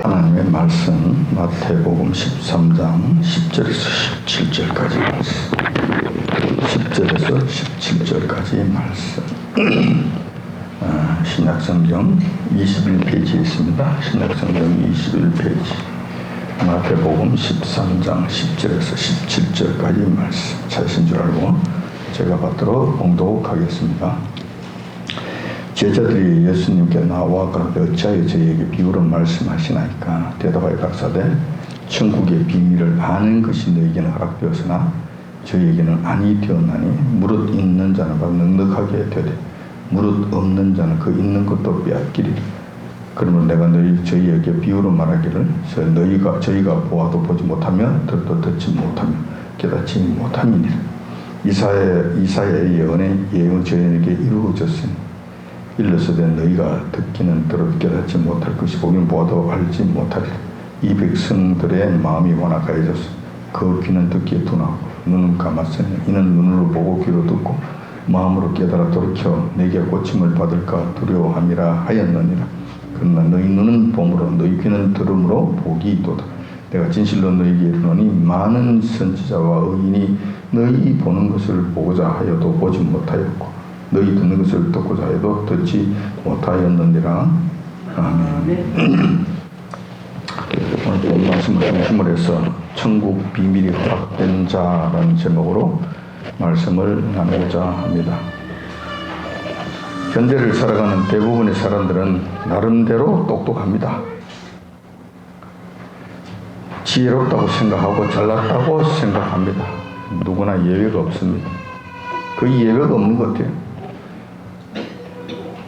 하나님의 말씀 마태복음 13장 10절에서 17절까지 말씀, 10절에서 17절까지 말씀. 신약성경 21페이지에 있습니다. 신약성경 21페이지 마태복음 13장 10절에서 17절까지 말씀. 찾으신 줄 알고 제가 받도록 봉독하겠습니다. 제자들이 예수님께 나와 가라되 어찌하여 저희에게 비유로 말씀하시나이까? 대답하여 가라사대 천국의 비밀을 아는 것이 너희에게는 허락되었으나 저희에게는 아니 되었나니 무릇 있는 자는 바로 넉넉하게 되되 무릇 없는 자는 그 있는 것도 빼앗기리라. 그러면 내가 저희에게 비유로 말하기를 저희가 보아도 보지 못하며 듣도 듣지 못하며 깨닫지 못함이니라. 이사야의 예언은 저희에게 이루어졌으니 일러서되 너희가 듣기는 들어도 깨닫지 못할 것이 보긴 보아도 알지 못하리라. 이 백성들의 마음이 완악하여졌어. 그 귀는 듣기에 둔하고 눈은 감았으니 이는 눈으로 보고 귀로 듣고 마음으로 깨달아 돌이켜 내게 고침을 받을까 두려워함이라 하였느니라. 그러나 너희 눈은 봄으로 너희 귀는 들음으로 복이 있도다. 내가 진실로 너희에게 이르노니 많은 선지자와 의인이 너희 보는 것을 보고자 하여도 보지 못하였고 너희 듣는 것을 듣고자 해도 듣지 못하였느니라. 아멘. 오늘 본 말씀을 중심으로 해서 천국 비밀이 허락된 자라는 제목으로 말씀을 나누고자 합니다. 현대를 살아가는 대부분의 사람들은 나름대로 똑똑합니다. 지혜롭다고 생각하고 잘났다고 생각합니다. 누구나 예외가 없습니다. 거의 예외가 없는 것 같아요.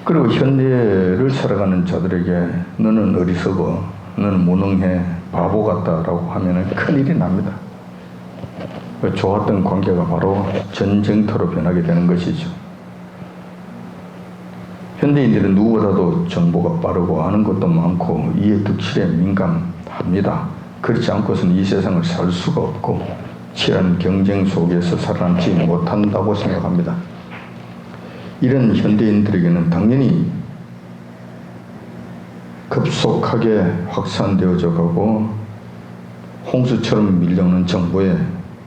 그리고 현대를 살아가는 자들에게 너는 어리석어, 너는 무능해, 바보 같다라고 하면 큰일이 납니다. 좋았던 관계가 바로 전쟁터로 변하게 되는 것이죠. 현대인들은 누구보다도 정보가 빠르고 아는 것도 많고 이해 득실에 민감합니다. 그렇지 않고서는 이 세상을 살 수가 없고 치열한 경쟁 속에서 살아남지 못한다고 생각합니다. 이런 현대인들에게는 당연히 급속하게 확산되어져 가고 홍수처럼 밀려오는 정보에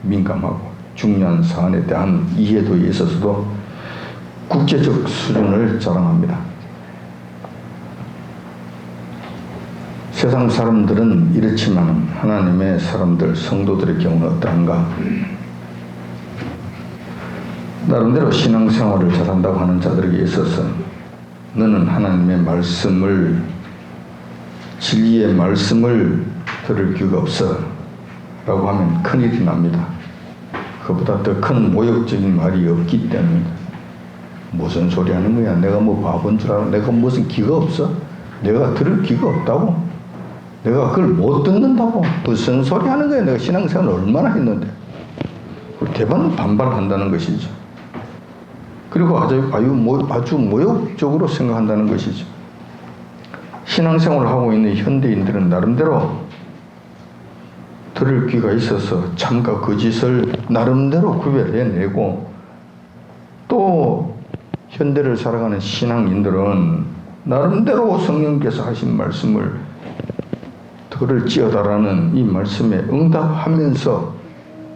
민감하고 중요한 사안에 대한 이해도에 있어서도 국제적 수준을 자랑합니다. 세상 사람들은 이렇지만 하나님의 사람들, 성도들의 경우는 어떠한가? 나름대로 신앙생활을 잘한다고 하는 자들에게 있어서 너는 하나님의 말씀을, 진리의 말씀을 들을 기회가 없어 라고 하면 큰일이 납니다. 그보다 더 큰 모욕적인 말이 없기 때문에 무슨 소리 하는 거야? 내가 뭐 바본 줄 알아? 내가 무슨 기가 없어? 내가 들을 기가 없다고? 내가 그걸 못 듣는다고? 무슨 소리 하는 거야? 내가 신앙생활을 얼마나 했는데? 대반 반발한다는 것이죠. 그리고 아주 모욕적으로 생각한다는 것이죠. 신앙생활을 하고 있는 현대인들은 나름대로 들을 귀가 있어서 참과 거짓을 나름대로 구별해내고 또 현대를 살아가는 신앙인들은 나름대로 성령께서 하신 말씀을 들을지어다라는 이 말씀에 응답하면서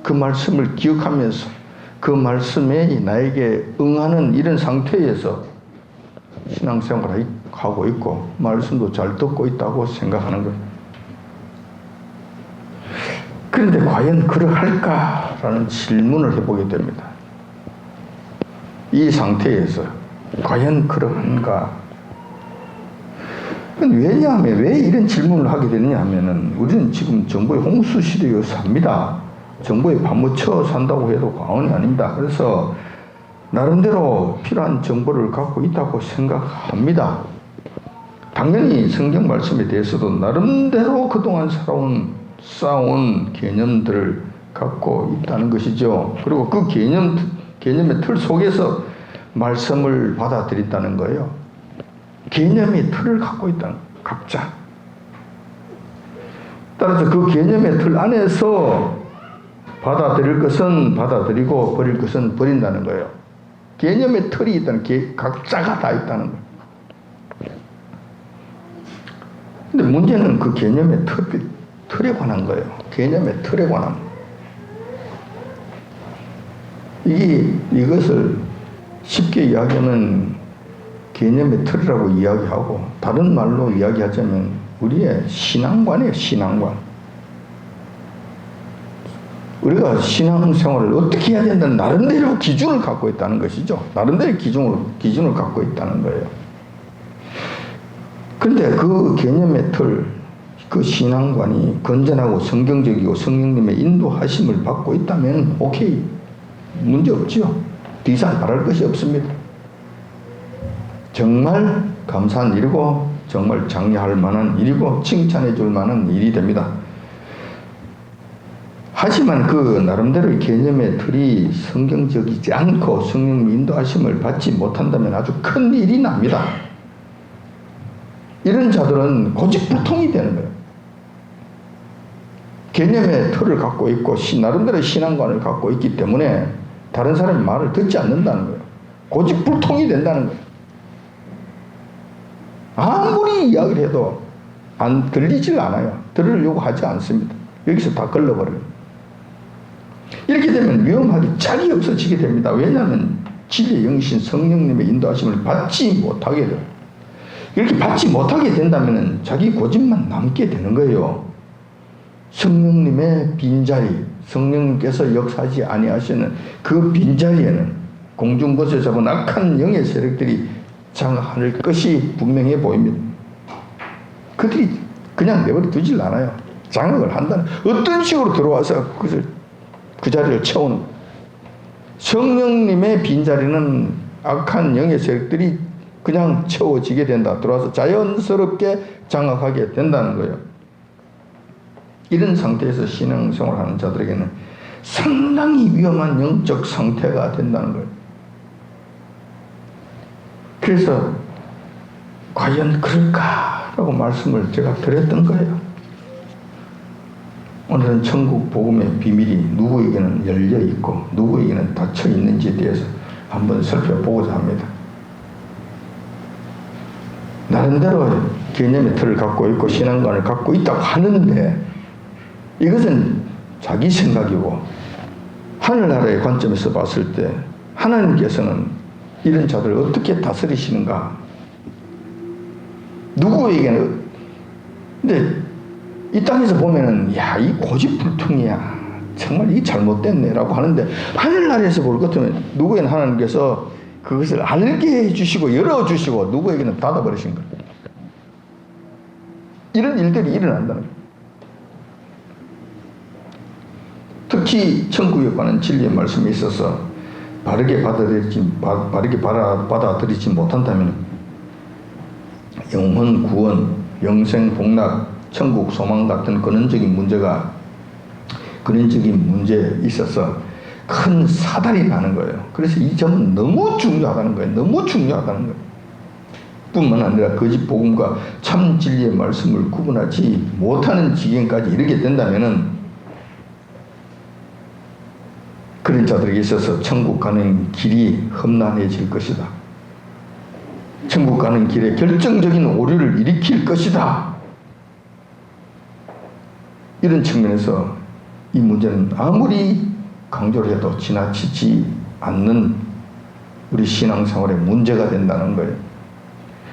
그 말씀을 기억하면서 그 말씀에 나에게 응하는 이런 상태에서 신앙생활을 하고 있고 말씀도 잘 듣고 있다고 생각하는 거예요. 그런데 과연 그러할까라는 질문을 해보게 됩니다. 이 상태에서 과연 그러한가? 왜냐하면 왜 이런 질문을 하게 되느냐 하면은 우리는 지금 정보의 홍수 시대에 삽니다. 정보에 파묻혀 산다고 해도 과언이 아닙니다. 그래서 나름대로 필요한 정보를 갖고 있다고 생각합니다. 당연히 성경 말씀에 대해서도 나름대로 그동안 쌓아온 개념들을 갖고 있다는 것이죠. 그리고 그 개념의 틀 속에서 말씀을 받아들인다는 거예요. 개념의 틀을 갖고 있다는 거예요. 각자. 따라서 그 개념의 틀 안에서 받아들일 것은 받아들이고 버릴 것은 버린다는 거예요. 개념의 틀이 있다는 게 각자가 다 있다는 거예요. 근데 문제는 그 개념의 틀에 관한 거예요. 개념의 틀에 관한. 이것을 쉽게 이야기하면 개념의 틀이라고 이야기하고, 다른 말로 이야기하자면 우리의 신앙관이에요, 신앙관. 우리가 신앙생활을 어떻게 해야 된다는 나름대로 기준을 갖고 있다는 것이죠. 나름대로 기준을 갖고 있다는 거예요. 근데 그 개념의 틀, 그 신앙관이 건전하고 성경적이고 성령님의 인도하심을 받고 있다면 오케이, 문제 없죠. 더 이상 바랄 것이 없습니다. 정말 감사한 일이고 정말 장려할 만한 일이고 칭찬해 줄 만한 일이 됩니다. 하지만 그 나름대로의 개념의 틀이 성경적이지 않고 성령님의 인도하심을 받지 못한다면 아주 큰 일이 납니다. 이런 자들은 고집불통이 되는 거예요. 개념의 틀을 갖고 있고 나름대로 신앙관을 갖고 있기 때문에 다른 사람의 말을 듣지 않는다는 거예요. 고집불통이 된다는 거예요. 아무리 이야기를 해도 들리질 않아요. 들으려고 하지 않습니다. 여기서 다 걸러버려요. 이렇게 되면 위험하게 짝이 없어지게 됩니다. 왜냐하면 진리의 영이신 성령님의 인도하심을 받지 못하게 돼요. 이렇게 받지 못하게 된다면 자기 고집만 남게 되는 거예요. 성령님의 빈자리, 성령님께서 역사하지 아니하시는 그 빈자리에는 공중곳에 잡은 악한 영의 세력들이 장악할 것이 분명해 보입니다. 그들이 그냥 내버려 두질 않아요. 장악을 한다는, 어떤 식으로 들어와서 그 자리를 채우는 거예요. 성령님의 빈자리는 악한 영의 세력들이 그냥 채워지게 된다. 들어와서 자연스럽게 장악하게 된다는 거예요. 이런 상태에서 신앙생활을 하는 자들에게는 상당히 위험한 영적 상태가 된다는 거예요. 그래서 과연 그럴까라고 말씀을 제가 드렸던 거예요. 오늘은 천국 복음의 비밀이 누구에게는 열려 있고 누구에게는 닫혀 있는지에 대해서 한번 살펴보고자 합니다. 나름대로 개념의 틀을 갖고 있고 신앙관을 갖고 있다고 하는데 이것은 자기 생각이고 하늘나라의 관점에서 봤을 때 하나님께서는 이런 자들을 어떻게 다스리시는가? 누구에게는, 근데 이 땅에서 보면은 야, 이 고집불통이야, 정말 이 잘못됐네 라고 하는데 하늘나라에서 볼 것 같으면 누구에게는 하나님께서 그것을 알게 해주시고 열어주시고 누구에게는 닫아버리신 거예요. 이런 일들이 일어난다는 거예요. 특히 천국에 관한 진리의 말씀에 있어서 바르게 받아들이지 못한다면 영혼 구원, 영생 복락, 천국 소망 같은 근원적인 문제에 있어서 큰 사달이 나는 거예요. 그래서 이 점은 너무 중요하다는 거예요. 너무 중요하다는 거예요. 뿐만 아니라 거짓 복음과 참 진리의 말씀을 구분하지 못하는 지경까지 이르게 된다면은 그런 자들에게 있어서 천국 가는 길이 험난해질 것이다. 천국 가는 길에 결정적인 오류를 일으킬 것이다. 이런 측면에서 이 문제는 아무리 강조를 해도 지나치지 않는 우리 신앙생활의 문제가 된다는 거예요.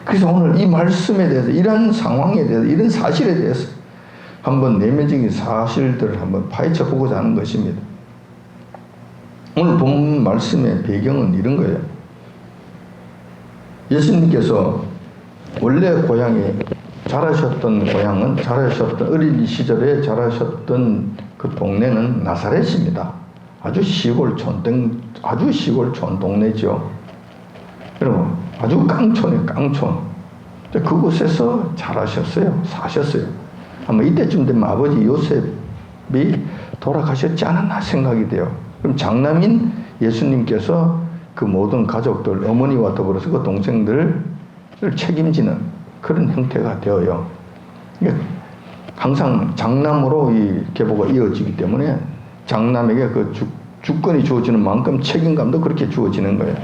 그래서 오늘 이 말씀에 대해서, 이런 상황에 대해서, 이런 사실에 대해서 한번 내면적인 사실들을 한번 파헤쳐 보고자 하는 것입니다. 오늘 본 말씀의 배경은 이런 거예요. 예수님께서 원래 고향에 자라셨던 어린 시절에 자라셨던 그 동네는 나사렛입니다. 아주 시골 촌 동네죠. 여러분, 아주 깡촌이에요, 깡촌. 그곳에서 자라셨어요, 사셨어요. 아마 이때쯤 되면 아버지 요셉이 돌아가셨지 않았나 생각이 돼요. 그럼 장남인 예수님께서 그 모든 가족들, 어머니와 더불어서 그 동생들을 책임지는 그런 형태가 되어요. 그러니까 항상 장남으로 이 계보가 이어지기 때문에 장남에게 그 주권이 주어지는 만큼 책임감도 그렇게 주어지는 거예요.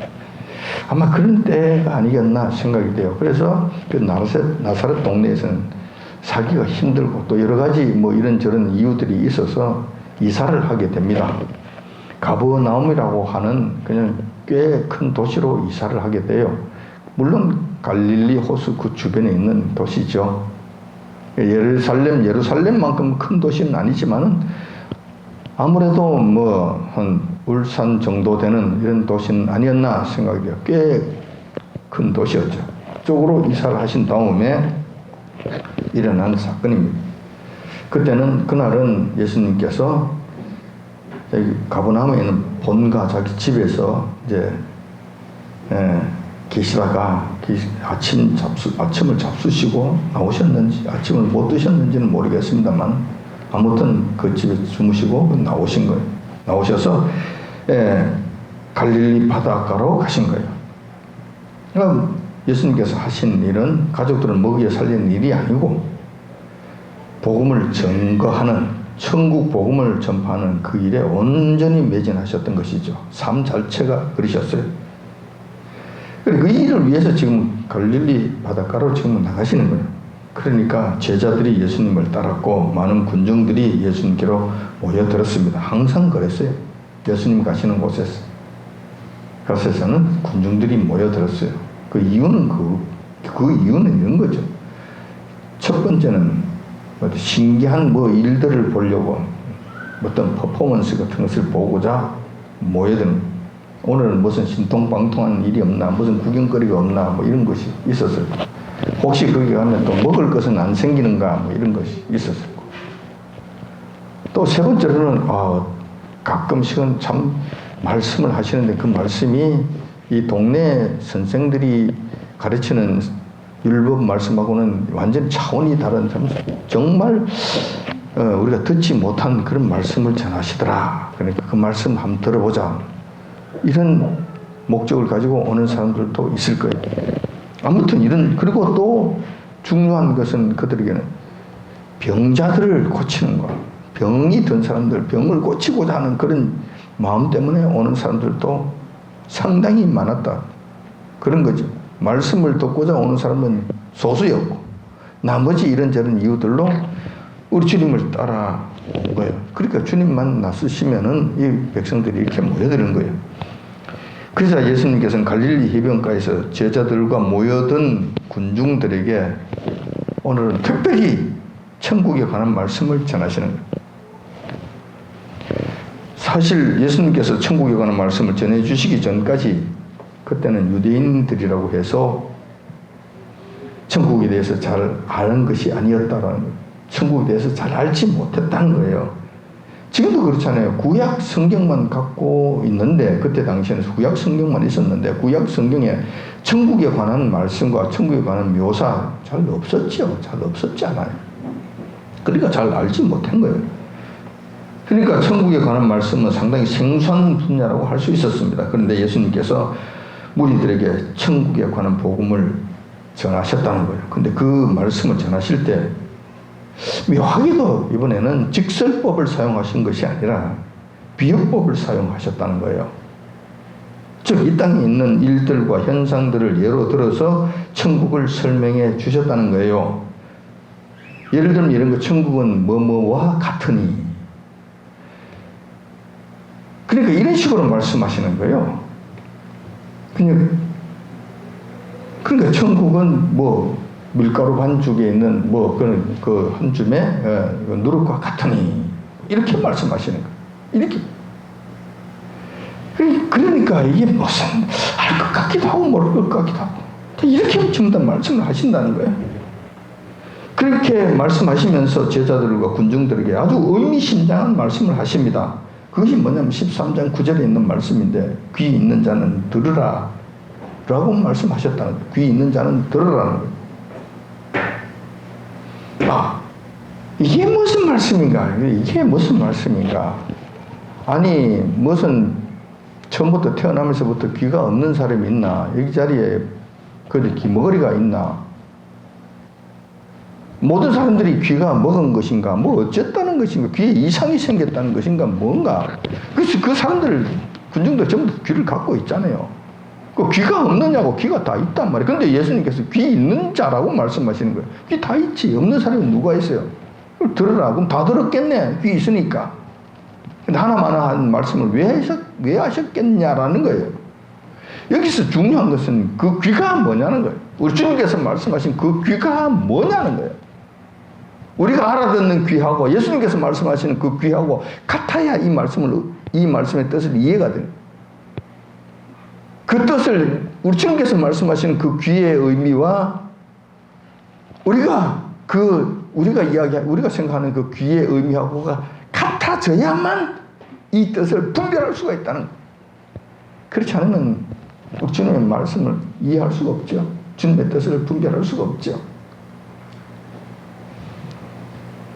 아마 그런 때가 아니겠나 생각이 돼요. 그래서 그 나사렛 동네에서는 살기가 힘들고 또 여러 가지 뭐 이런저런 이유들이 있어서 이사를 하게 됩니다. 가버나움이라고 하는 그냥 꽤 큰 도시로 이사를 하게 돼요. 물론 갈릴리 호수 그 주변에 있는 도시죠. 예루살렘만큼 큰 도시는 아니지만은 아무래도 뭐 한 울산 정도 되는 이런 도시는 아니었나 생각이 돼요. 꽤 큰 도시였죠. 쪽으로 이사를 하신 다음에 일어난 사건입니다. 그날은 예수님께서 가버나움에 있는 본가 자기 집에서 이제 계시다가 아침을 잡수시고 나오셨는지 아침을 못 드셨는지는 모르겠습니다만 아무튼 그 집에 주무시고 나오신 거예요. 나오셔서 갈릴리 바닷가로 가신 거예요. 그러니까 예수님께서 하신 일은 가족들을 먹여 살리는 일이 아니고 복음을 증거하는 천국 복음을 전파하는 그 일에 온전히 매진하셨던 것이죠. 삶 자체가 그러셨어요. 그 일을 위해서 지금 갈릴리 바닷가로 지금 나가시는 거예요. 그러니까 제자들이 예수님을 따랐고 많은 군중들이 예수님께로 모여들었습니다. 항상 그랬어요. 예수님 가시는 곳에서는 군중들이 모여들었어요. 그 이유는 이유는 이런 거죠. 첫 번째는 신기한 일들을 보려고 어떤 퍼포먼스 같은 것을 보고자 모여드는, 오늘은 무슨 신통방통한 일이 없나, 무슨 구경거리가 없나, 이런 것이 있었을 거고, 혹시 거기 가면 또 먹을 것은 안 생기는가, 이런 것이 있었을 거고, 또 세 번째로는 가끔씩은 참 말씀을 하시는데 그 말씀이 이 동네 선생들이 가르치는 율법 말씀하고는 완전히 차원이 다른, 정말 우리가 듣지 못한 그런 말씀을 전하시더라. 그러니까 그 말씀 한번 들어보자, 이런 목적을 가지고 오는 사람들도 있을 거예요. 아무튼 그리고 또 중요한 것은 그들에게는 병자들을 고치는 것, 병이 든 사람들, 병을 고치고자 하는 그런 마음 때문에 오는 사람들도 상당히 많았다, 그런 거죠. 말씀을 듣고자 오는 사람은 소수였고, 나머지 이런저런 이유들로 우리 주님을 따라온 거예요. 그러니까 주님만 나서시면은 이 백성들이 이렇게 모여드는 거예요. 그래서 예수님께서는 갈릴리 해변가에서 제자들과 모여든 군중들에게 오늘은 특별히 천국에 관한 말씀을 전하시는 거예요. 사실 예수님께서 천국에 관한 말씀을 전해주시기 전까지 그때는 유대인들이라고 해서 천국에 대해서 잘 아는 것이 아니었다라는 거예요. 천국에 대해서 잘 알지 못했다는 거예요. 지금도 그렇잖아요. 구약 성경만 갖고 있는데, 그때 당시에는 구약 성경만 있었는데 구약 성경에 천국에 관한 말씀과 천국에 관한 묘사 잘 없었죠. 잘 없었잖아요. 그러니까 잘 알지 못한 거예요. 그러니까 천국에 관한 말씀은 상당히 생소한 분야라고 할 수 있었습니다. 그런데 예수님께서 무리들에게 천국에 관한 복음을 전하셨다는 거예요. 근데 그 말씀을 전하실 때 묘하게도 이번에는 직설법을 사용하신 것이 아니라 비유법을 사용하셨다는 거예요. 즉, 이 땅에 있는 일들과 현상들을 예로 들어서 천국을 설명해 주셨다는 거예요. 예를 들면 이런 거, 천국은 뭐뭐와 같으니. 그러니까 이런 식으로 말씀하시는 거예요. 그러니까 천국은 밀가루 반죽에 있는 그 한 줌의 누룩과 같으니, 이렇게 말씀하시는 거예요. 이렇게. 그러니까 이게 무슨 알 것 같기도 하고 모를 것 같기도 하고, 이렇게 전부 다 말씀을 하신다는 거예요. 그렇게 말씀하시면서 제자들과 군중들에게 아주 의미심장한 말씀을 하십니다. 그것이 뭐냐면 13장 9절에 있는 말씀인데, 귀 있는 자는 들으라 라고 말씀하셨다는 거예요. 귀 있는 자는 들으라는 거예요. 이게 무슨 말씀인가? 이게 무슨 말씀인가? 아니, 무슨 처음부터 태어나면서부터 귀가 없는 사람이 있나? 여기 자리에 귀머거리가 있나? 모든 사람들이 귀가 먹은 것인가? 어쨌다는 것인가? 귀에 이상이 생겼다는 것인가? 뭔가? 그래서 그 사람들, 군중들 전부 귀를 갖고 있잖아요. 그 귀가 없느냐고. 귀가 다 있단 말이에요. 근데 예수님께서 귀 있는 자라고 말씀하시는 거예요. 귀 다 있지. 없는 사람이 누가 있어요? 들으라. 그럼 다 들었겠네. 귀 있으니까. 근데 하나만 한 말씀을 왜 하셨겠냐라는 거예요. 여기서 중요한 것은 그 귀가 뭐냐는 거예요. 우리 주님께서 말씀하신 그 귀가 뭐냐는 거예요. 우리가 알아듣는 귀하고 예수님께서 말씀하시는 그 귀하고 같아야 이 말씀의 뜻을 이해가 돼요. 그 뜻을 우리 주님께서 말씀하시는 그 귀의 의미와 우리가 생각하는 그 귀의 의미하고가 같아져야만 이 뜻을 분별할 수가 있다는 거예요. 그렇지 않으면 우리 주님의 말씀을 이해할 수가 없죠. 주님의 뜻을 분별할 수가 없죠.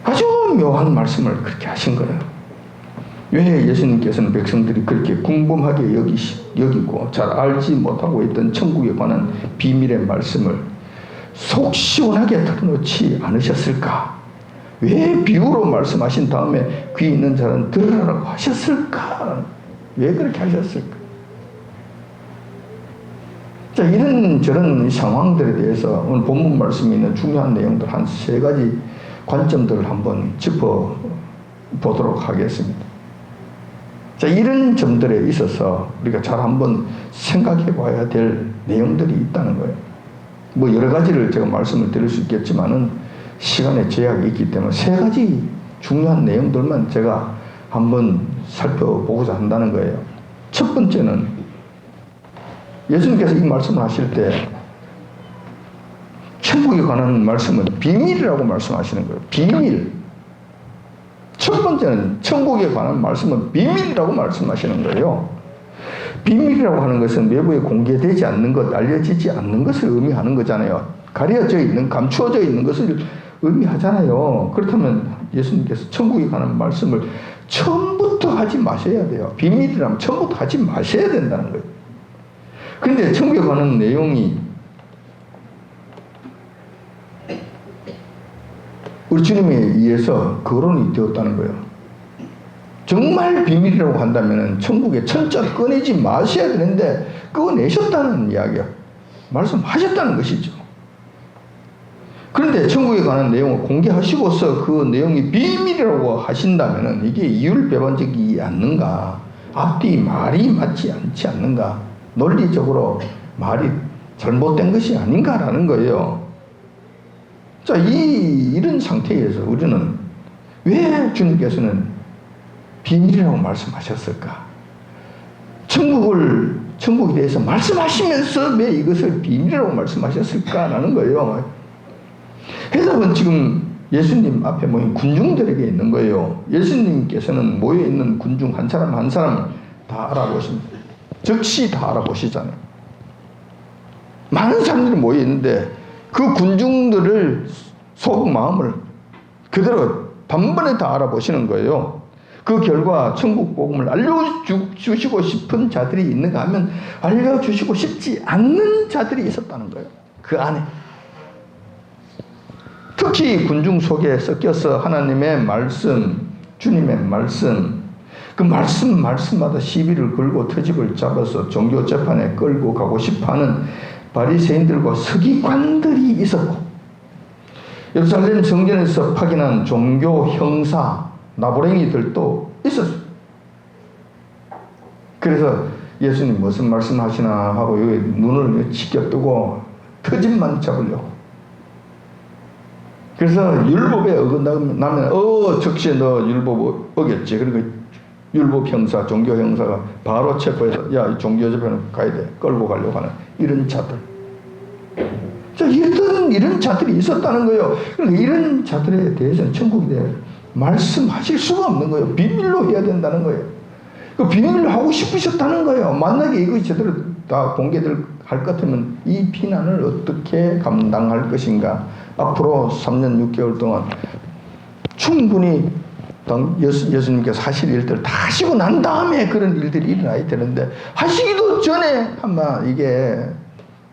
아주 묘한 말씀을 그렇게 하신 거예요. 왜 예수님께서는 백성들이 그렇게 궁금하게 여기고 잘 알지 못하고 있던 천국에 관한 비밀의 말씀을 속 시원하게 털어놓지 않으셨을까? 왜 비유로 말씀하신 다음에 귀 있는 자는 들으라고 하셨을까? 왜 그렇게 하셨을까? 자, 이런저런 상황들에 대해서 오늘 본문 말씀에 있는 중요한 내용들 한 3가지 관점들을 한번 짚어보도록 하겠습니다. 자, 이런 점들에 있어서 우리가 잘 한번 생각해 봐야 될 내용들이 있다는 거예요. 뭐 여러 가지를 제가 말씀을 드릴 수 있겠지만은 시간의 제약이 있기 때문에 3가지 중요한 내용들만 제가 한번 살펴보고자 한다는 거예요. 첫 번째는 예수님께서 이 말씀을 하실 때 천국에 관한 말씀은 비밀이라고 말씀하시는 거예요. 비밀. 첫 번째는 천국에 관한 말씀은 비밀이라고 말씀하시는 거예요. 비밀이라고 하는 것은 외부에 공개되지 않는 것, 알려지지 않는 것을 의미하는 거잖아요. 가려져 있는, 감추어져 있는 것을 의미하잖아요. 그렇다면 예수님께서 천국에 관한 말씀을 처음부터 하지 마셔야 돼요. 비밀이라면 처음부터 하지 마셔야 된다는 거예요. 그런데 천국에 관한 내용이 우리 주님에 의해서 거론이 되었다는 거예요. 정말 비밀이라고 한다면 천국에 천자 꺼내지 마셔야 되는데 꺼내셨다는 이야기야. 말씀하셨다는 것이죠. 그런데 천국에 관한 내용을 공개하시고서 그 내용이 비밀이라고 하신다면 이게 이율배반적이지 않는가? 앞뒤 말이 맞지 않지 않는가? 논리적으로 말이 잘못된 것이 아닌가라는 거예요. 자, 이런 상태에서 우리는 왜 주님께서는 비밀이라고 말씀하셨을까? 천국에 대해서 말씀하시면서 왜 이것을 비밀이라고 말씀하셨을까라는 거예요. 해답은 지금 예수님 앞에 모인 군중들에게 있는 거예요. 예수님께서는 모여있는 군중 한 사람 한 사람을 다 알아보십니다. 즉시 다 알아보시잖아요. 많은 사람들이 모여있는데 그 군중들을 속 마음을 그대로 단번에 다 알아보시는 거예요. 그 결과 천국 복음을 알려주시고 싶은 자들이 있는가 하면 알려주시고 싶지 않는 자들이 있었다는 거예요. 그 안에. 특히 군중 속에 섞여서 하나님의 말씀, 주님의 말씀, 그 말씀마다 시비를 걸고 트집을 잡아서 종교 재판에 끌고 가고 싶어하는 바리새인들과 서기관들이 있었고, 예루살렘 성전에서 파견한 종교 형사 나부랭이들도 있었어요. 그래서 예수님 무슨 말씀하시나 하고 여기 눈을 치켜뜨고 트집만 잡으려고. 그래서 율법에 어긋나면 적시에 너 율법 어겼지. 그러니까 율법 형사, 종교 형사가 바로 체포해서 야, 종교 재판에 가야 돼. 끌고 가려고 하는 이런 자들. 자, 이런 자들이 있었다는 거예요. 그러니까 이런 자들에 대해서는 천국에 대해 말씀하실 수가 없는 거예요. 비밀로 해야 된다는 거예요. 그 비밀로 하고 싶으셨다는 거예요. 만약에 이것이 제대로 다 공개될 것 같으면 이 비난을 어떻게 감당할 것인가. 앞으로 3년 6개월 동안 충분히 예수님께서 하실 일들을 다 하시고 난 다음에 그런 일들이 일어나야 되는데 하시기도 전에 아마 이게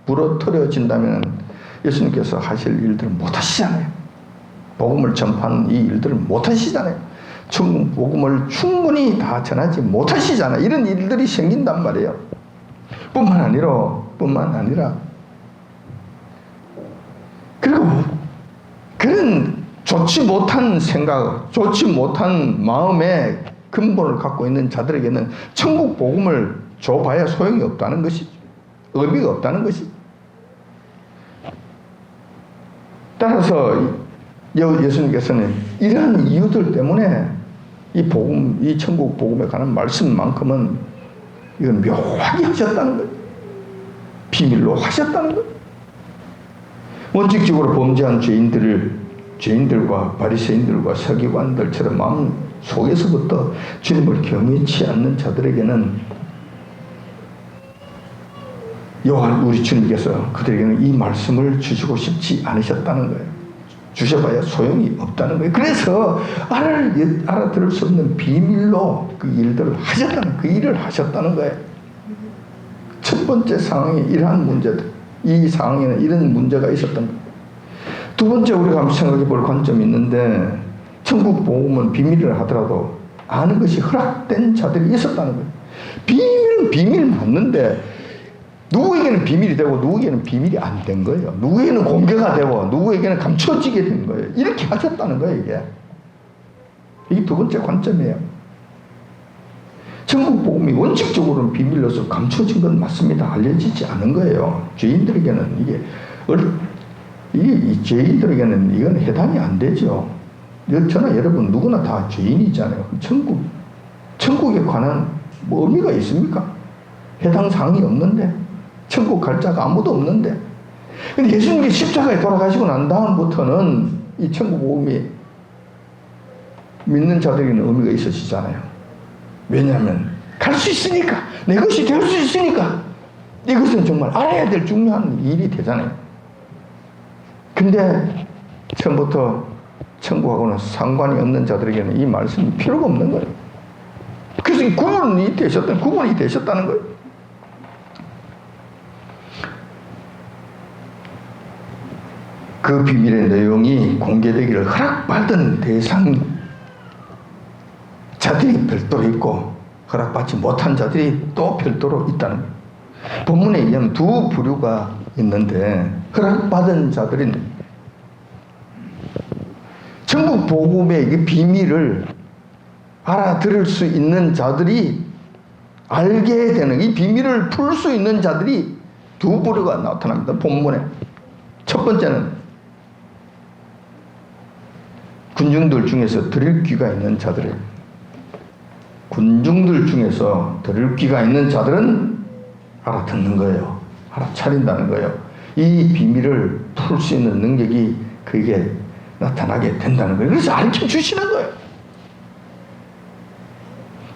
부러뜨려진다면 예수님께서 하실 일들을 못 하시잖아요. 복음을 전파하는 이 일들을 못 하시잖아요. 복음을 충분히 다 전하지 못하시잖아요. 이런 일들이 생긴단 말이에요. 뿐만 아니라 그리고 그런 좋지 못한 생각, 좋지 못한 마음의 근본을 갖고 있는 자들에게는 천국 복음을 줘봐야 소용이 없다는 것이죠. 의미가 없다는 것이죠. 따라서 예수님께서는 이러한 이유들 때문에 이 복음, 이 천국 복음에 관한 말씀만큼은 이건 묘하게 하셨다는 거예요. 비밀로 하셨다는 거예요. 원칙적으로 범죄한 죄인들과 바리새인들과 서기관들처럼 마음 속에서부터 주님을 경외치 않는 자들에게는 우리 주님께서 그들에게는 이 말씀을 주시고 싶지 않으셨다는 거예요. 주셔봐야 소용이 없다는 거예요. 그래서 알아들을 수 없는 비밀로 그 일을 하셨다는 거예요. 첫 번째 상황이 이러한 문제들, 이 상황에는 이런 문제가 있었던 거예요. 두 번째 우리가 한번 생각해 볼 관점이 있는데, 천국 복음은 비밀을 하더라도 아는 것이 허락된 자들이 있었다는 거예요. 비밀은 비밀 맞는데 누구에게는 비밀이 되고 누구에게는 비밀이 안 된 거예요. 누구에게는 공개가 되고 누구에게는 감춰지게 된 거예요. 이렇게 하셨다는 거예요. 이게 두 번째 관점이에요. 천국 복음이 원칙적으로는 비밀로서 감춰진 건 맞습니다. 알려지지 않은 거예요. 죄인들에게는 죄인들에게는 이건 해당이 안 되죠. 저나 여러분 누구나 다 죄인이잖아요. 천국에 관한 뭐 의미가 있습니까? 해당 사항이 없는데, 천국 갈 자가 아무도 없는데. 근데 예수님이 십자가에 돌아가시고 난 다음부터는 이 천국 복음이 믿는 자들에게는 의미가 있어지잖아요. 왜냐하면 갈 수 있으니까, 내 것이 될 수 있으니까. 이것은 정말 알아야 될 중요한 일이 되잖아요. 근데 처음부터 천국하고는 상관이 없는 자들에게는 이 말씀이 필요가 없는 거예요. 그래서 구분이 되셨다는 거예요. 그 비밀의 내용이 공개되기를 허락받은 대상 자들이 별도로 있고 허락받지 못한 자들이 또 별도로 있다는 거예요. 본문에 의하면 두 부류가 있는데, 허락받은 자들은 천국 복음의 이 비밀을 알아들을 수 있는 자들이 알게 되는, 이 비밀을 풀 수 있는 자들이 두 부류가 나타납니다. 본문에. 첫 번째는 군중들 중에서 들을 귀가 있는 자들이에요. 군중들 중에서 들을 귀가 있는 자들은 알아듣는 거예요. 알아차린다는 거예요. 이 비밀을 풀 수 있는 능력이 그에게 나타나게 된다는 거예요. 그래서 알려 주시는 거예요.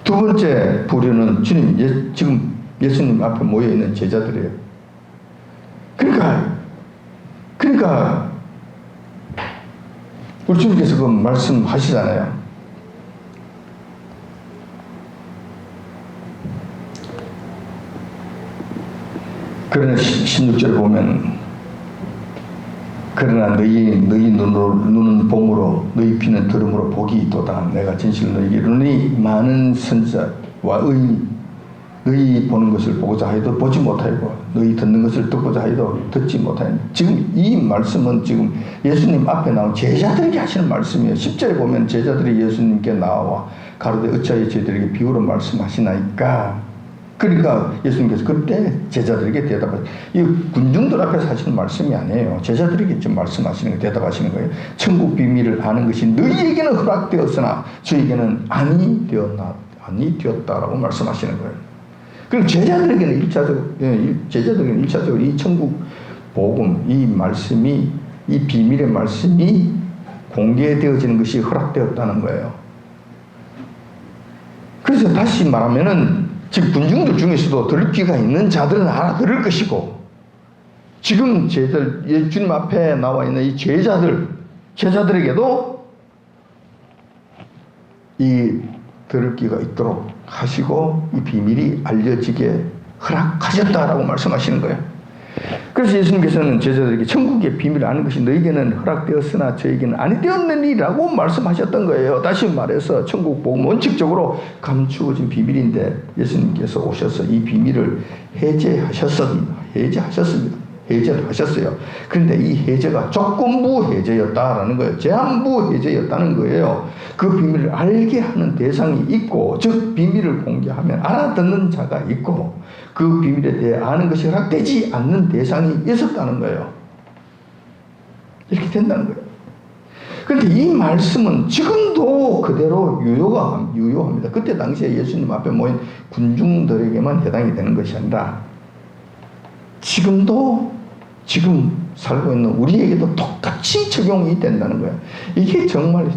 두 번째 부류는 지금 예수님 앞에 모여있는 제자들이에요. 그러니까 우리 주님께서 그 말씀하시잖아요. 그러나 16절에 보면, 그러나 너희 눈은 봄으로 너희 귀는 들음으로 복이 있도다. 내가 진실로 너희에게 이르노니 많은 선지자와 의인이 너희 보는 것을 보고자 하여도 보지 못하고 너희 듣는 것을 듣고자 하여도 듣지 못하니. 지금 이 말씀은 지금 예수님 앞에 나온 제자들에게 하시는 말씀이에요. 10절에 보면 제자들이 예수님께 나와 가로되 어찌하여 저희들에게 비유로 말씀하시나이까. 그러니까 예수님께서 그때 제자들에게 대답하시고, 이 군중들 앞에서 하시는 말씀이 아니에요. 제자들에게 지금 말씀하시는 거예요. 대답하시는 거예요. 천국 비밀을 아는 것이 너희에게는 허락되었으나 저에게는 아니 되었다라고 말씀하시는 거예요. 그리고 제자들에게는 1차적으로 이 천국 복음, 이 말씀이, 이 비밀의 말씀이 공개되어지는 것이 허락되었다는 거예요. 그래서 다시 말하면은, 지금 군중들 중에서도 들을 귀가 있는 자들은 알아들을 것이고, 지금 주님 앞에 나와 있는 이 제자들에게도 이 들을 귀가 있도록 하시고 이 비밀이 알려지게 허락하셨다라고 말씀하시는 거예요. 그래서 예수님께서는 제자들에게 천국의 비밀을 아는 것이 너에게는 허락되었으나 저에게는 아니 되었느니라고 말씀하셨던 거예요. 다시 말해서 천국 복음 원칙적으로 감추어진 비밀인데 예수님께서 오셔서 이 비밀을 해제하셨습니다. 해제를 하셨어요. 그런데 이 해제가 조건부 해제였다라는 거예요. 제한부 해제였다는 거예요. 그 비밀을 알게 하는 대상이 있고, 즉 비밀을 공개하면 알아듣는 자가 있고, 그 비밀에 대해 아는 것이 허락되지 않는 대상이 있었다는 거예요. 이렇게 된다는 거예요. 그런데 이 말씀은 지금도 그대로 유효합니다. 그때 당시에 예수님 앞에 모인 군중들에게만 해당이 되는 것이 아니라 지금 살고 있는 우리에게도 똑같이 적용이 된다는 거예요. 이게 정말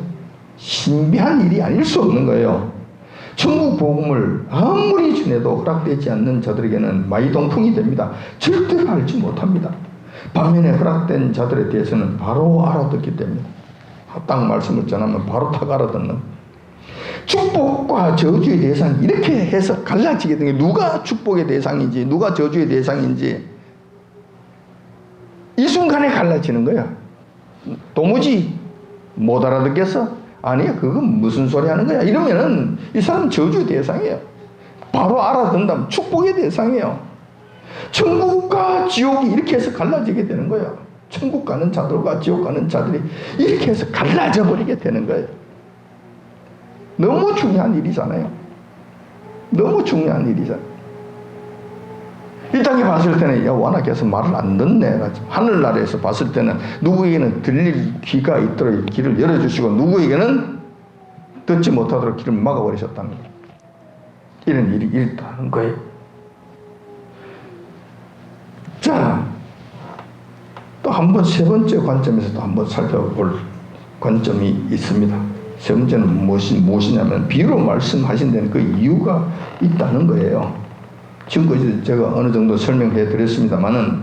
신비한 일이 아닐 수 없는 거예요. 천국 복음을 아무리 전해도 허락되지 않는 자들에게는 마이동풍이 됩니다. 절대로 알지 못합니다. 반면에 허락된 자들에 대해서는 바로 알아듣기 때문에 딱 말씀을 전하면 바로 탁 알아듣는, 축복과 저주의 대상이 이렇게 해서 갈라지게 된 게, 누가 축복의 대상인지 누가 저주의 대상인지 이 순간에 갈라지는 거야. 도무지 못 알아듣겠어? 아니야, 그건 무슨 소리 하는 거야? 이러면은 이 사람 저주의 대상이에요. 바로 알아듣는다면 축복의 대상이에요. 천국과 지옥이 이렇게 해서 갈라지게 되는 거예요. 천국 가는 자들과 지옥 가는 자들이 이렇게 해서 갈라져 버리게 되는 거예요. 너무 중요한 일이잖아요. 너무 중요한 일이잖아요. 이 땅에 봤을 때는, 야, 워낙해서 말을 안 듣네. 하늘나라에서 봤을 때는 누구에게는 들릴 귀가 있도록 길을 열어주시고, 누구에게는 듣지 못하도록 길을 막아버리셨다는 거예요. 이런 일이 있다는 거예요. 자, 또 한 번, 세 번째 관점에서 또 한번 살펴볼 관점이 있습니다. 세 번째는 무엇이냐면, 비유로 말씀하신 데는 그 이유가 있다는 거예요. 지금까지 제가 어느 정도 설명해 드렸습니다만은,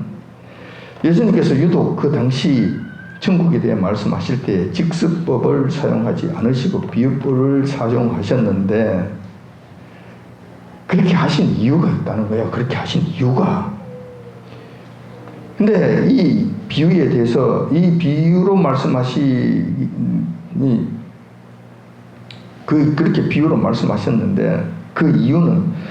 예수님께서 유독 그 당시 천국에 대해 말씀하실 때 직설법을 사용하지 않으시고 비유법을 사용하셨는데, 그렇게 하신 이유가 있다는 거예요. 그렇게 하신 이유가. 근데 이 비유에 대해서, 이 비유로 그렇게 비유로 말씀하셨는데, 그 이유는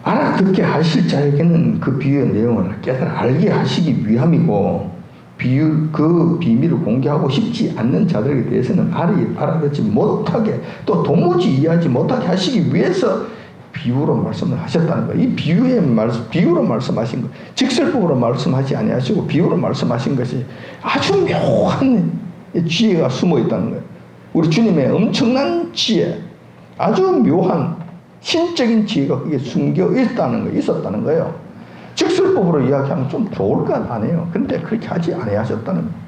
알아듣게 하실 자에게는 그 비유의 내용을 깨달아 알게 하시기 위함이고, 그 비밀을 공개하고 싶지 않는 자들에 대해서는 알아듣지 못하게, 또 도무지 이해하지 못하게 하시기 위해서 비유로 말씀을 하셨다는 거예요. 이 비유로 말씀하신 것, 직설법으로 말씀하지 아니하시고 비유로 말씀하신 것이 아주 묘한 지혜가 숨어 있다는 거예요. 우리 주님의 엄청난 지혜, 아주 묘한 신적인 지혜가 그게 있었다는 거예요. 직설법으로 이야기하면 좀 좋을 것 아니에요. 근데 그렇게 하지 아니하셨다는 거예요.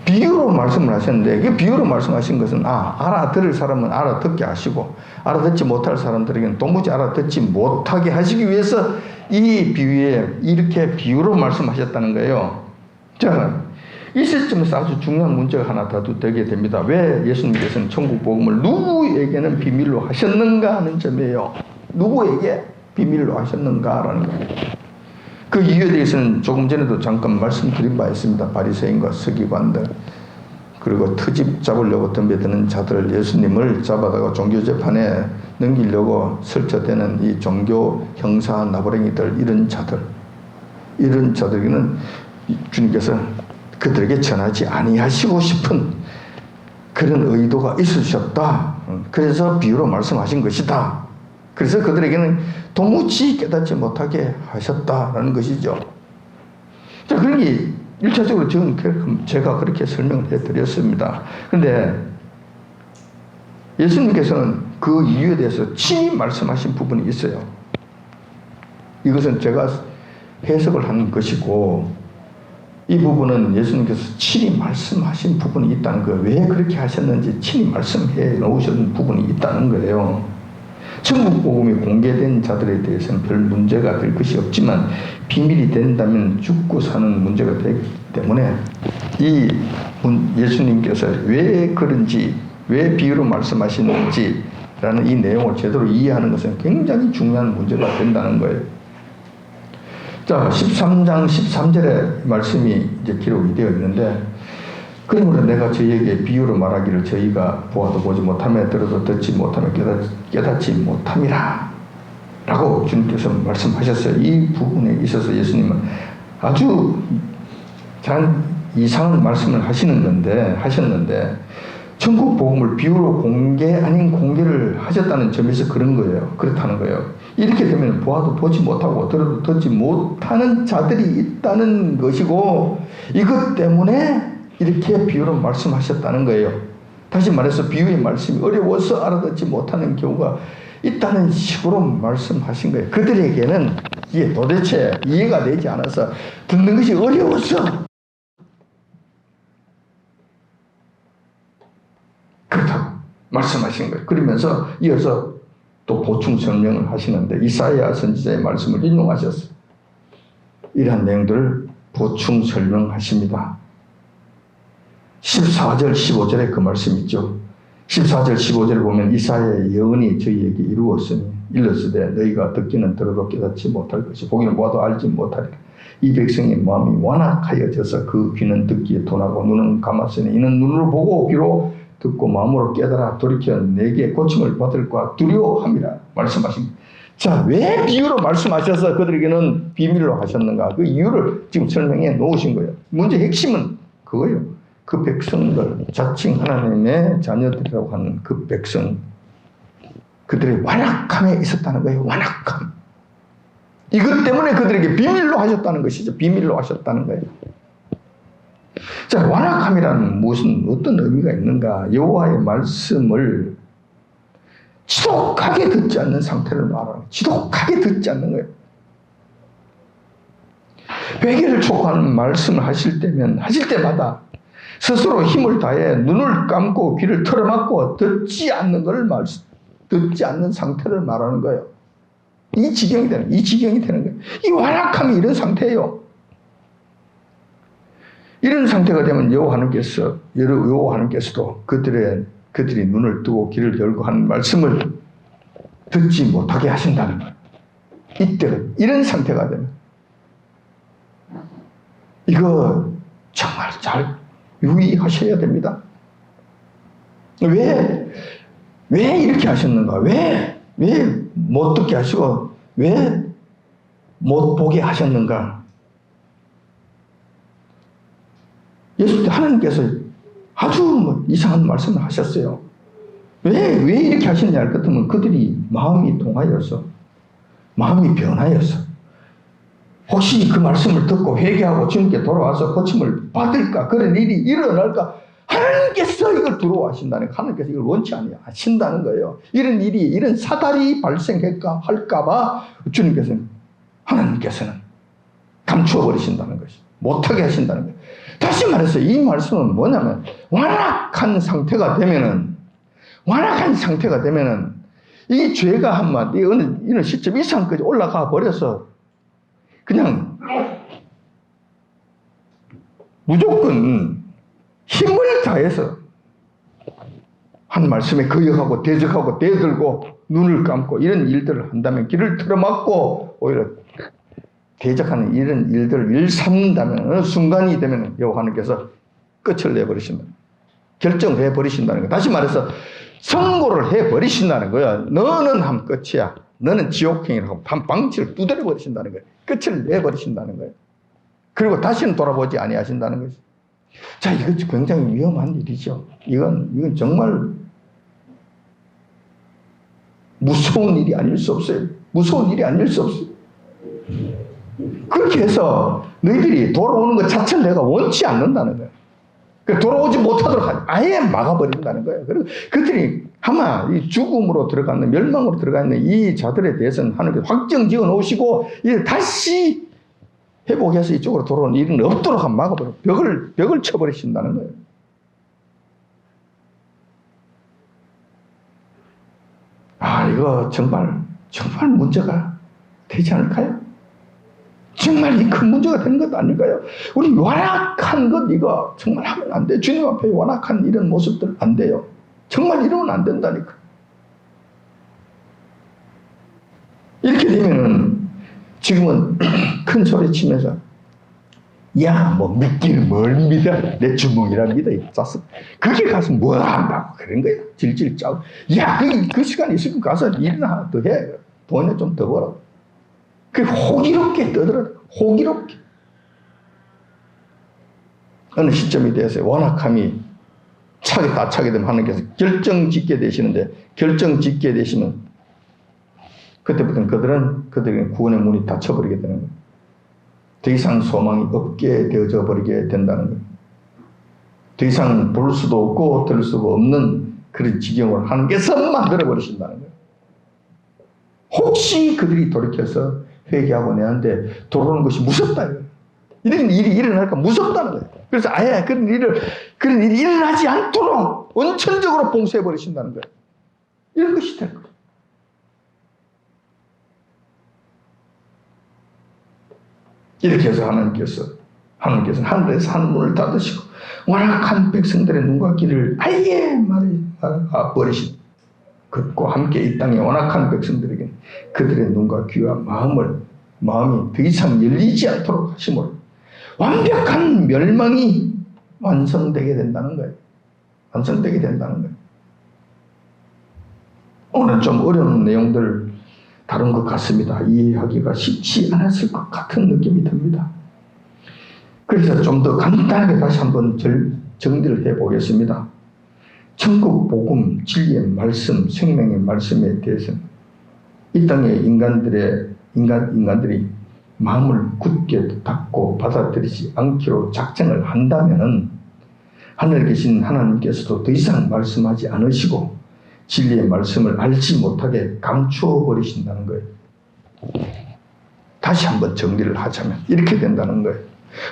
비유로 말씀을 하셨는데, 그 비유로 말씀하신 것은 알아들을 사람은 알아듣게 하시고, 알아듣지 못할 사람들에게는 도무지 알아듣지 못하게 하시기 위해서 이 비유에 이렇게 비유로 말씀하셨다는 거예요. 자, 이 시점에서 아주 중요한 문제가 하나 더 되게 됩니다. 왜 예수님께서는 천국 복음을 누구에게는 비밀로 하셨는가 하는 점이에요. 누구에게 비밀로 하셨는가라는 거예요. 그 이유에 대해서는 조금 전에도 잠깐 말씀드린 바 있습니다. 바리새인과 서기관들, 그리고 트집 잡으려고 덤벼드는 자들, 예수님을 잡아다가 종교재판에 넘기려고 설쳐대는 이 종교 형사 나부랭이들, 이런 자들에게는 주님께서 그들에게 전하지 아니하시고 싶은 그런 의도가 있으셨다. 그래서 비유로 말씀하신 것이다. 그래서 그들에게는 도무지 깨닫지 못하게 하셨다라는 것이죠. 자, 그러니 1차적으로 제가 그렇게 설명을 해드렸습니다. 그런데 예수님께서는 그 이유에 대해서 친히 말씀하신 부분이 있어요. 이것은 제가 해석을 한 것이고, 이 부분은 예수님께서 친히 말씀하신 부분이 있다는 거예요. 왜 그렇게 하셨는지 친히 말씀해 놓으신 부분이 있다는 거예요. 천국 복음이 공개된 자들에 대해서는 별 문제가 될 것이 없지만, 비밀이 된다면 죽고 사는 문제가 되기 때문에 이 예수님께서 왜 그런지, 왜 비유로 말씀하시는지라는 이 내용을 제대로 이해하는 것은 굉장히 중요한 문제가 된다는 거예요. 자, 13장 13절의 말씀이 이제 기록이 되어 있는데, 그러므로 내가 저희에게 비유로 말하기를 저희가 보아도 보지 못하며 들어도 듣지 못하며 깨닫지 못함이라 라고 주님께서 말씀하셨어요. 이 부분에 있어서 예수님은 아주 참 이상한 말씀을 하셨는데 천국 복음을 비유로 공개 아닌 공개를 하셨다는 점에서 그렇다는 거예요. 이렇게 되면 보아도 보지 못하고 들어도 듣지 못하는 자들이 있다는 것이고, 이것 때문에 이렇게 비유로 말씀하셨다는 거예요. 다시 말해서 비유의 말씀이 어려워서 알아듣지 못하는 경우가 있다는 식으로 말씀하신 거예요. 그들에게는 이게 도대체 이해가 되지 않아서 듣는 것이 어려워서 그렇다고 말씀하신 거예요. 그러면서 이어서 또 보충 설명을 하시는데 이사야 선지자의 말씀을 인용하셨어요. 이러한 내용들을 보충 설명하십니다. 14절 15절에 그 말씀 있죠. 14절 15절을 보면 이사야의 예언이 저희에게 이루었으니 일렀으되 너희가 듣기는 들어도 깨닫지 못할 것이 보기는 보아도 알지 못하리라. 이 백성의 마음이 완악하여져서 그 귀는 듣기에 둔하고 눈은 감았으니 이는 눈으로 보고 귀로 듣고 마음으로 깨달아 돌이켜 내게 고침을 받을까 두려워함이라 말씀하십니다. 자, 왜 비유로 말씀하셔서 그들에게는 비밀로 하셨는가? 그 이유를 지금 설명해 놓으신 거예요. 문제 핵심은 그거예요. 그 백성들, 자칭 하나님의 자녀들이라고 하는 그 백성, 그들의 완악함에 있었다는 거예요. 완악함. 이것 때문에 그들에게 비밀로 하셨다는 것이죠. 비밀로 하셨다는 거예요. 자, 완악함이라는 무슨 어떤 의미가 있는가? 여호와의 말씀을 지독하게 듣지 않는 상태를 말하는 거예요. 지독하게 듣지 않는 거예요. 회개를 촉구하는 말씀을 하실 때마다 스스로 힘을 다해 눈을 감고 귀를 틀어막고 듣지 않는 상태를 말하는 거예요. 이 지경이 되는 거예요. 이 완악함이 이런 상태예요. 이런 상태가 되면 여호와 하나님께서도 그들이 눈을 뜨고 귀를 열고 하는 말씀을 듣지 못하게 하신다는 거예요. 이때는 이런 상태가 되면 이거 정말 잘 유의하셔야 됩니다. 왜 이렇게 하셨는가? 왜 못 듣게 하시고 왜 못 보게 하셨는가? 하나님께서 아주 이상한 말씀을 하셨어요. 왜 이렇게 하셨냐 할 것 같으면 그들이 마음이 동하여서, 마음이 변하여서, 혹시 그 말씀을 듣고 회개하고 주님께 돌아와서 고침을 받을까, 그런 일이 일어날까, 하나님께서 이걸 두려워하신다는 거예요. 하나님께서 이걸 원치 않으신다는 거예요. 이런 사달이 발생할까봐 하나님께서는 감추어 버리신다는 것이, 못하게 하신다는 거예요. 다시 말해서 이 말씀은 뭐냐면, 완악한 상태가 되면은 이 죄가 한마디 이런 시점 이상까지 올라가 버려서 그냥 무조건 힘을 다해서 한 말씀에 거역하고 대적하고 대들고 눈을 감고 이런 일들을 한다면, 귀를 틀어막고 오히려 대적하는 이런 일들을 일삼는다면 어느 순간이 되면 여호와 하나님께서 끝을 내버리신다. 결정해 버리신다는 거예요. 다시 말해서 선고를 해 버리신다는 거예요. 너는 한 끝이야. 너는 지옥행이라고 한 방치를 두드려 버리신다는 거예요. 끝을 내 버리신다는 거예요. 그리고 다시는 돌아보지 아니하신다는 것이죠. 자, 이거 굉장히 위험한 일이죠. 이건 정말 무서운 일이 아닐 수 없어요. 그렇게 해서 너희들이 돌아오는 것 자체를 내가 원치 않는다는 거예요. 돌아오지 못하도록 아예 막아버린다는 거예요. 그리고 그들이 아마 이 죽음으로 들어가는, 멸망으로 들어가는 이 자들에 대해서는 하나님께서 확정 지어 놓으시고 이제 다시 회복해서 이쪽으로 돌아오는 일은 없도록 막아버려. 벽을 쳐버리신다는 거예요. 이거 정말 문제가 되지 않을까요? 정말 이 큰 문제가 되는 것 아닐까요? 우리 완악한 것 이거 정말 하면 안 돼요. 주님 앞에 완악한 이런 모습들 안 돼요. 정말 이러면 안 된다니까. 이렇게 되면은 지금은 큰 소리 치면서 야, 뭐 믿기는 뭘 믿어? 내 주먹이라 믿어. 짰어. 거기 가서 뭐 한다고 그런 거야. 질질 짜고. 야, 그 시간이 있으면 가서 일이나 하나 더 해. 돈을 좀 더 벌어. 그 호기롭게 떠들어. 호기롭게. 어느 시점이 돼서 완악함이 차게 되면 하나님께서 결정 짓게 되시는데, 결정 짓게 되시면 그때부터는 그들은 구원의 문이 닫혀버리게 되는 거예요. 더 이상 소망이 없게 되어져 버리게 된다는 거예요. 더 이상 볼 수도 없고 들을 수도 없는 그런 지경을 하나님께서 만들어버리신다는 거예요. 혹시 그들이 돌이켜서 회개하고 내한테 돌아오는 것이 무섭다. 이런 일이 일어날까 무섭다는 거예요. 그래서 아예 그런 일이 일어나지 않도록 원천적으로 봉쇄해버리신다는 거예요. 이런 것이 될 거예요. 이렇게 해서 하나님께서는 하늘에서 하늘문을 닫으시고 완악한 백성들의 눈과 귀를 아예 말아버리신 그것과 함께 이 땅의 완악한 백성들에게 그들의 눈과 귀와 마음이 더 이상 열리지 않도록 하심으로 완벽한 멸망이 완성되게 된다는 거예요. 완성되게 된다는 거예요. 오늘 좀 어려운 내용들 다른 것 같습니다. 이해하기가 쉽지 않았을 것 같은 느낌이 듭니다. 그래서 좀 더 간단하게 다시 한번 정리를 해보겠습니다. 천국 복음, 진리의 말씀, 생명의 말씀에 대해서는 이 땅의 인간들이 마음을 굳게 닫고 받아들이지 않기로 작정을 한다면은 하늘에 계신 하나님께서도 더 이상 말씀하지 않으시고 진리의 말씀을 알지 못하게 감추어 버리신다는 거예요. 다시 한번 정리를 하자면 이렇게 된다는 거예요.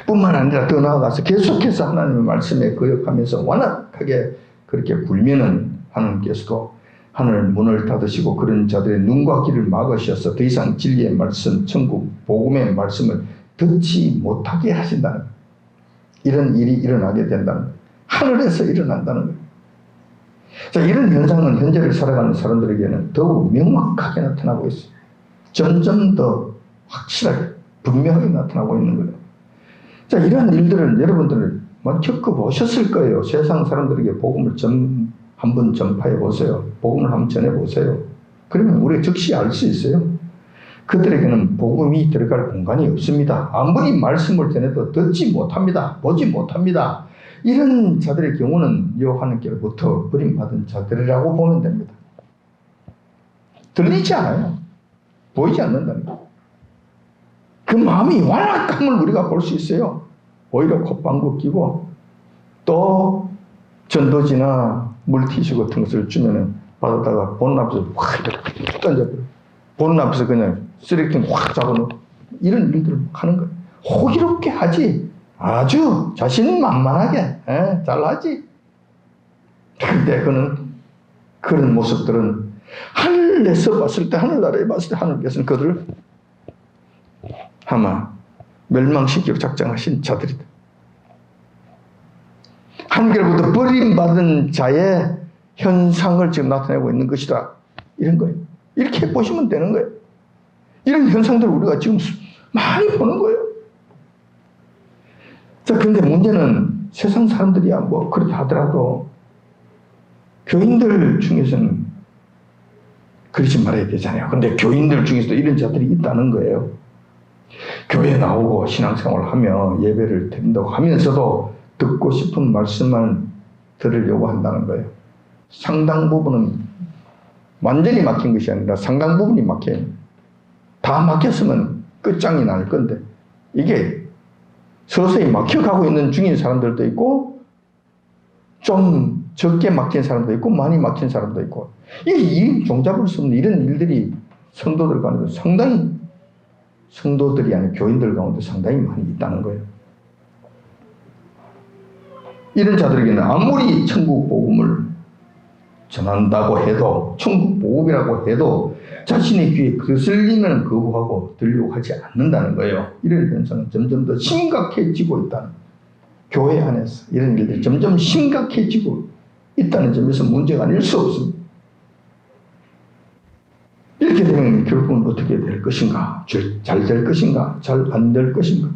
뿐만 아니라 더 나아가서 계속해서 하나님의 말씀에 거역하면서 완악하게 그렇게 굴면은 하나님께서도 하늘 문을 닫으시고 그런 자들의 눈과 귀를 막으셔서 더 이상 진리의 말씀, 천국 복음의 말씀을 듣지 못하게 하신다는 거예요. 이런 일이 일어나게 된다는 거예요. 하늘에서 일어난다는 거예요. 자, 이런 현상은 현재를 살아가는 사람들에게는 더욱 명확하게 나타나고 있어요. 점점 더 확실하게, 분명하게 나타나고 있는 거예요. 자, 이러한 일들은 여러분들은 겪어보셨을 거예요. 세상 사람들에게 복음을 한번 전파해 보세요. 복음을 한번 전해 보세요. 그러면 우리가 즉시 알 수 있어요. 그들에게는 복음이 들어갈 공간이 없습니다. 아무리 말씀을 전해도 듣지 못합니다. 보지 못합니다. 이런 자들의 경우는 하나님께로부터 버림받은 자들이라고 보면 됩니다. 들리지 않아요. 보이지 않는다는 거예요. 그 마음이 완악함을 우리가 볼 수 있어요. 오히려 콧방귀 끼고 또 전도지나 물티슈 같은 것을 주면은 받았다가 보는 앞에서 확 이렇게 던져버려요. 보는 앞에서 그냥 쓰레기통 확 잡아놓고 이런 일들을 하는 거예요. 호기롭게 하지. 아주 자신만만하게 잘하지. 그런데 그런 모습들은 하늘에서 봤을 때, 하늘나라에 봤을 때 하늘께서는 그들을 아마 멸망시키고 작정하신 자들이다. 하늘로부터 버림받은 자의 현상을 지금 나타내고 있는 것이다. 이런 거예요. 이렇게 보시면 되는 거예요. 이런 현상들을 우리가 지금 많이 보는 거예요. 자, 그런데 문제는 세상 사람들이야 뭐 그렇다 하더라도 교인들 중에서는 그러지 말아야 되잖아요. 근데 교인들 중에서도 이런 자들이 있다는 거예요. 교회 나오고 신앙생활을 하며 예배를 드린다고 하면서도 듣고 싶은 말씀만 들으려고 한다는 거예요. 상당 부분은 완전히 막힌 것이 아니라 상당 부분이 막혀요. 다 막혔으면 끝장이 날 건데 이게 서서히 막혀가고 있는 중인 사람들도 있고 좀 적게 막힌 사람도 있고 많이 막힌 사람도 있고 이 종잡을 수 없는 이런 일들이 성도들 가운데 상당히 성도들이 아닌 교인들 가운데 상당히 많이 있다는 거예요. 이런 자들에게는 아무리 천국 복음을 전한다고 해도 천국 복음이라고 해도 자신의 귀에 거슬리면 거부하고 들으려고 하지 않는다는 거예요. 이런 현상은 점점 더 심각해지고 있다는 교회 안에서 이런 일들이 점점 심각해지고 있다는 점에서 문제가 아닐 수 없습니다. 이렇게 이렇게 되면 결국은 어떻게 될 것인가? 잘 될 것인가? 잘 안 될 것인가?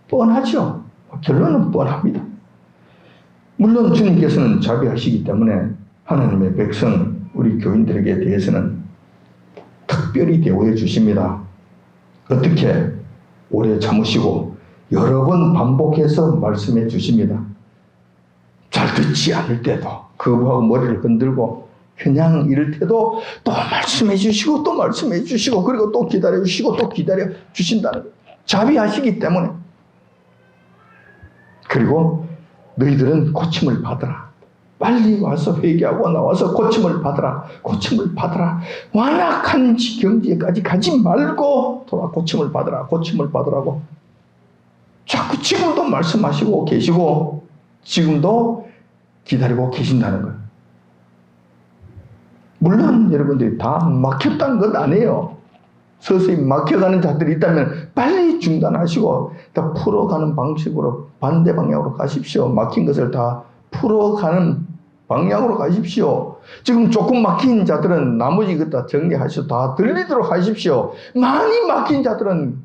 뻔하죠. 결론은 뻔합니다. 물론 주님께서는 자비하시기 때문에 하나님의 백성, 우리 교인들에게 대해서는 특별히 대우해 주십니다. 어떻게? 오래 참으시고 여러 번 반복해서 말씀해 주십니다. 잘 듣지 않을 때도 거부하고 머리를 흔들고 그냥 이럴 때도 또 말씀해 주시고 또 말씀해 주시고 그리고 또 기다려 주시고 또 기다려 주신다는 거예요. 자비하시기 때문에. 그리고 너희들은 고침을 받으라. 빨리 와서 회개하고 나와서 고침을 받으라. 고침을 받으라. 완악한 경지에까지 가지 말고 돌아 고침을 받으라. 고침을 받으라고. 자꾸 지금도 말씀하시고 계시고 지금도 기다리고 계신다는 거예요. 물론 여러분들이 다 막혔다는 건 아니에요. 서서히 막혀가는 자들이 있다면 빨리 중단하시고 다 풀어가는 방식으로 반대 방향으로 가십시오. 막힌 것을 다 풀어가는 방향으로 가십시오. 지금 조금 막힌 자들은 나머지 것 다 정리하시고 다 들리도록 하십시오. 많이 막힌 자들은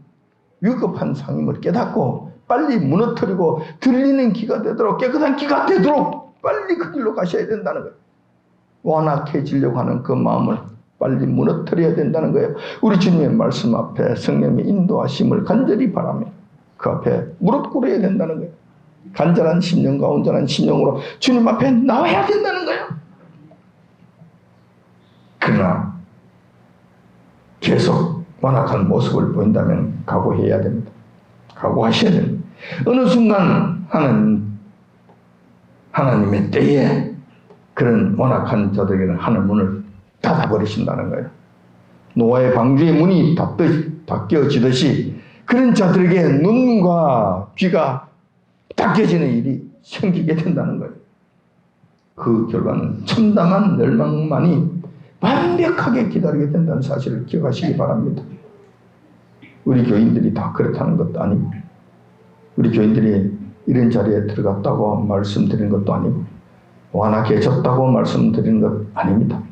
위급한 상임을 깨닫고 빨리 무너뜨리고 들리는 귀가 되도록 깨끗한 귀가 되도록 빨리 그 길로 가셔야 된다는 거예요. 완악해지려고 하는 그 마음을 빨리 무너뜨려야 된다는 거예요. 우리 주님의 말씀 앞에 성령의 인도하심을 간절히 바라며 그 앞에 무릎 꿇어야 된다는 거예요. 간절한 심령과 온전한 심령으로 주님 앞에 나와야 된다는 거예요. 그러나 계속 완악한 모습을 보인다면 각오해야 됩니다. 각오하셔야 됩니다. 어느 순간 하나님의 때에 그런 완악한 자들에게는 하늘 문을 닫아버리신다는 거예요. 노아의 방주의 문이 닫혀지듯이 그런 자들에게 눈과 귀가 닫혀지는 일이 생기게 된다는 거예요. 그 결과는 참담한 멸망만이 완벽하게 기다리게 된다는 사실을 기억하시기 바랍니다. 우리 교인들이 다 그렇다는 것도 아니고 우리 교인들이 이런 자리에 들어갔다고 말씀드리는 것도 아니고 완악해졌다고 말씀드리는 것 아닙니다.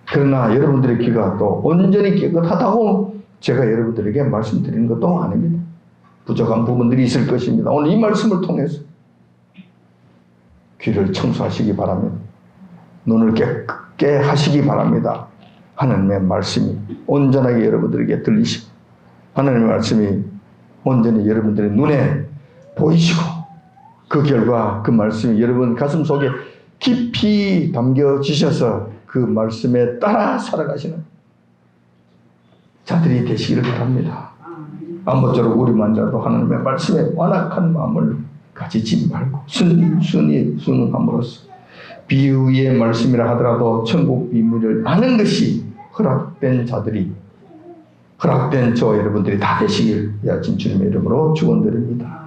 그러나 여러분들의 귀가 또 온전히 깨끗하다고 제가 여러분들에게 말씀드리는 것도 아닙니다. 부족한 부분들이 있을 것입니다. 오늘 이 말씀을 통해서 귀를 청소하시기 바랍니다. 눈을 깨끗게 하시기 바랍니다. 하나님의 말씀이 온전하게 여러분들에게 들리시고 하나님의 말씀이 온전히 여러분들의 눈에 보이시고 그 결과 그 말씀이 여러분 가슴 속에 깊이 담겨지셔서 그 말씀에 따라 살아가시는 자들이 되시기를 바랍니다. 아무쪼록 우리만이라도 하나님의 말씀에 완악한 마음을 가지지 말고 순순히 순응함으로써 비유의 말씀이라 하더라도 천국 비밀을 아는 것이 허락된 자들이 허락된 저 여러분들이 다 되시길 야친 주님의 이름으로 축원드립니다.